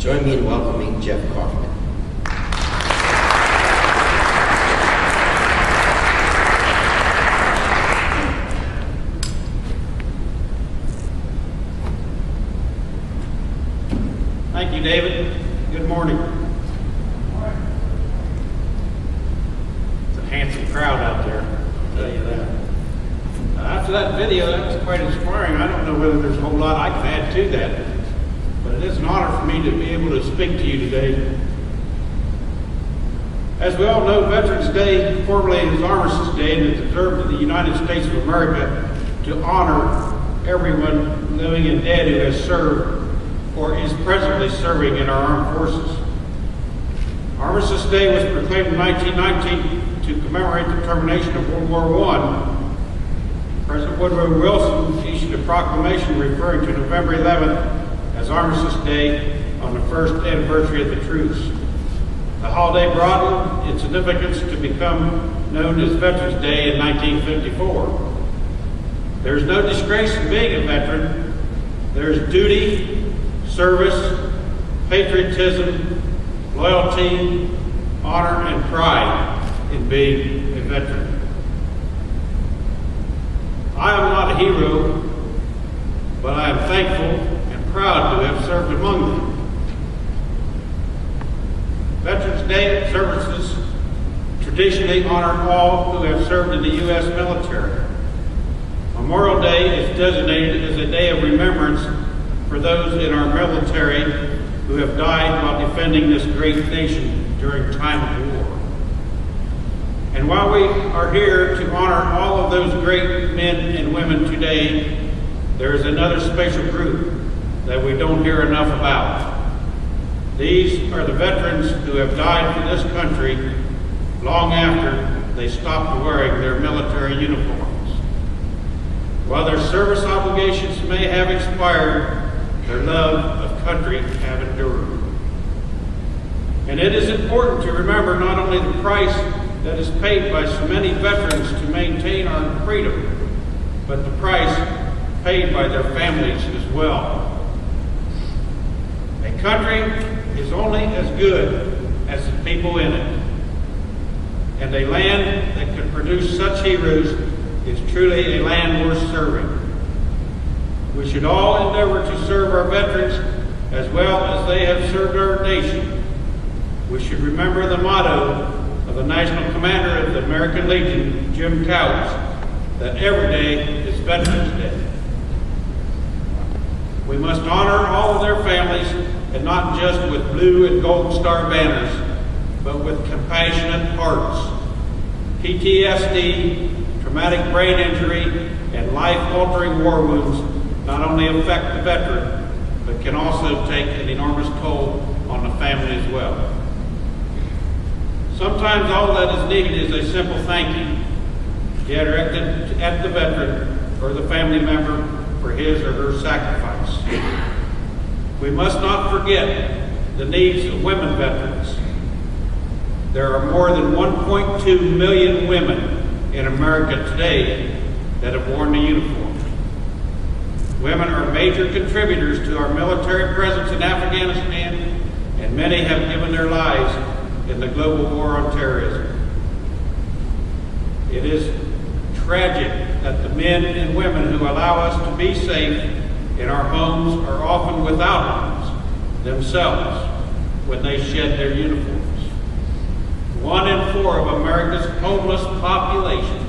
Join me in welcoming Jeff Kauffman. Thank you, David. Good morning. It's a handsome crowd out there, I'll tell you that. After that video, that was quite inspiring. I don't know whether there's a whole lot I can add to that, but it is an honor for me to be able to speak to you today. As we all know, Veterans Day, formerly is Armistice Day, and is observed in the United States of America to honor everyone living and dead who has served or is presently serving in our armed forces. Armistice Day was proclaimed in 1919 to commemorate the termination of World War I. President Woodrow Wilson issued a proclamation referring to November 11th as Armistice Day on the first anniversary of the truce. The holiday broadened its significance to become known as Veterans Day in 1954. There is no disgrace in being a veteran. There is duty, service, patriotism, loyalty, honor, and pride in being a veteran. I am not a hero, but I am thankful and proud to have served among them. Veterans Day observances traditionally honor all who have served in the U.S. military. Memorial Day is designated as a day of remembrance for those in our military who have died while defending this great nation during time of war. And while we are here to honor all of those great men and women today, there is another special group that we don't hear enough about. These are the veterans who have died for this country long after they stopped wearing their military uniforms. While their service obligations may have expired, their love of country have endured. And it is important to remember not only the price that is paid by so many veterans to maintain our freedom, but the price paid by their families as well. A country is only as good as the people in it. And a land that can produce such heroes is truly a land worth serving. We should all endeavor to serve our veterans as well as they have served our nation. We should remember the motto of the National Commander of the American Legion, Jim Couch, that every day is Veterans Day. We must honor all of their families, and not just with blue and gold star banners, but with compassionate hearts. PTSD, traumatic brain injury, and life-altering war wounds not only affect the veteran, but can also take an enormous toll on the family as well. Sometimes all that is needed is a simple thank you, directed at the veteran or the family member for his or her sacrifice. We must not forget the needs of women veterans. There are more than 1.2 million women in America today that have worn the uniform. Women are major contributors to our military presence in Afghanistan, and many have given their lives in the global war on terrorism. It is tragic that the men and women who allow us to be safe in our homes are often without homes themselves when they shed their uniforms. 1 in 4 of America's homeless population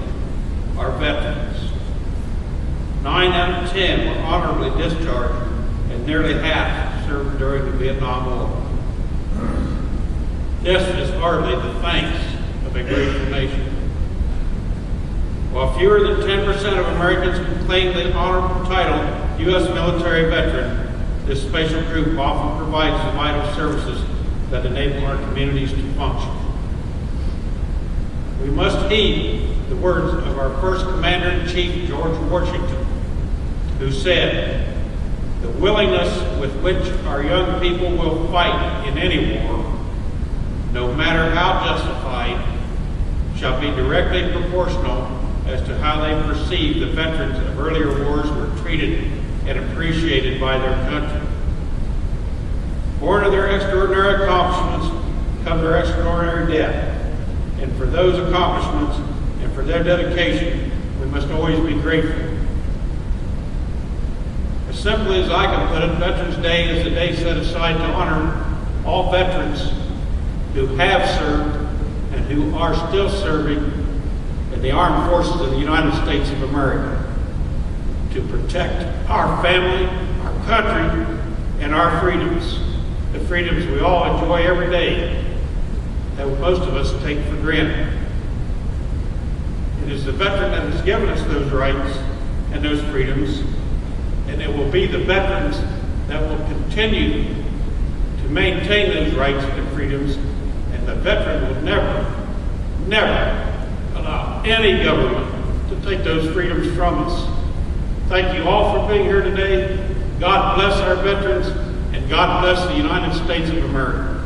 are veterans. 9 out of 10 were honorably discharged, and nearly half served during the Vietnam War. This is hardly the thanks of a grateful nation. While fewer than 10% of Americans can claim the honorable title U.S. military veteran, this special group often provides the vital services that enable our communities to function. We must heed the words of our first Commander-in-Chief, George Washington, who said, "The willingness with which our young people will fight in any war, no matter how justified, shall be directly proportional as to how they perceive the veterans of earlier wars were treated and appreciated by their country." Born of their extraordinary accomplishments come their extraordinary death. And for those accomplishments and for their dedication, we must always be grateful. As simply as I can put it, Veterans Day is a day set aside to honor all veterans who have served and who are still serving in the armed forces of the United States of America to protect our family, our country, and our freedoms, the freedoms we all enjoy every day that most of us take for granted. It is the veteran that has given us those rights and those freedoms, and it will be the veterans that will continue to maintain those rights and freedoms, and the veteran will never allow any government to take those freedoms from us. Thank you all for being here today. God bless our veterans, and God bless the United States of America.